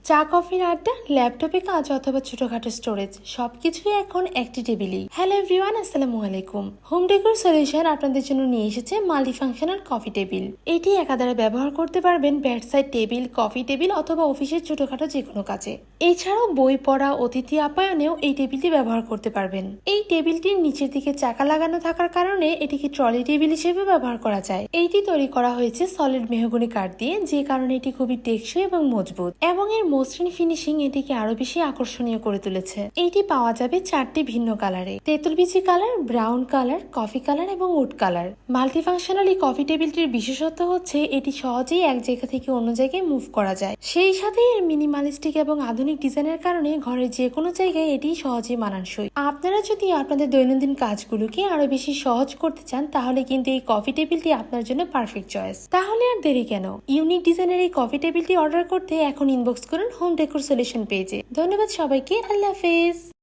চা কফির আড্ডা, ল্যাপটপে কাজ অথবা ছোটখাটো স্টোরেজ সবকিছুই এখন একটি টেবিলই। হ্যালো এভরিওয়ান, আসসালামু আলাইকুম। হোম ডেকোর সলিউশন আপনাদের জন্য নিয়ে এসেছে মাল্টিফাংশনাল কফি টেবিল। এটি একাধারে ব্যবহার করতে পারবেন বেডসাইড টেবিল, কফি টেবিল অথবা অফিসের ছোটখাটো যে কোনো কাজে। এছাড়াও বই পড়া, অতিথি আপ্যায়নেও এই টেবিলটি ব্যবহার করতে পারবেন। এই টেবিলটির নিচের দিকে চাকা লাগানো থাকার কারণে এটিকে ট্রলি টেবিল হিসেবে ব্যবহার করা যায়। এইটি তৈরি করা হয়েছে সলিড মেহগনি কাঠ দিয়ে, যে কারণে এটি খুবই টেকসই এবং মজবুত, এবং এর মসৃণ ফিনিশিং এটিকে আরো বেশি আকর্ষণীয় করে তুলেছে। এইটি পাওয়া যাবে 4টি ভিন্ন কালারে: তেঁতুল বিচি colour, brown colour, coffee colour এবং উড কালার। মাল্টিফাংশনাল এই কফি টেবিলটির বিশেষত্ব হচ্ছে এটি সহজেই এক জায়গা থেকে অন্য জায়গায় মুভ করা যায়। সেই সাথে এর মিনিমালিস্টিক এবং আধুনিক ডিজাইনের কারণে ঘরের যে কোনো জায়গায় এটি সহজেই মানানসই। আপনারা যদি আপনাদের দৈনন্দিন কাজগুলোকে আরো বেশি সহজ করতে চান, তাহলে কিন্তু এই কফি টেবিলটি আপনার জন্য পারফেক্ট চয়েস। তাহলে আর দেরি কেন, ইউনিক ডিজাইনের এই কফি টেবিলটি অর্ডার করতে এখন ইনবক্স করুন হোম ডেকোর সলিউশন পেজে। ধন্যবাদ সবাইকে, আল্লাহ হাফেজ।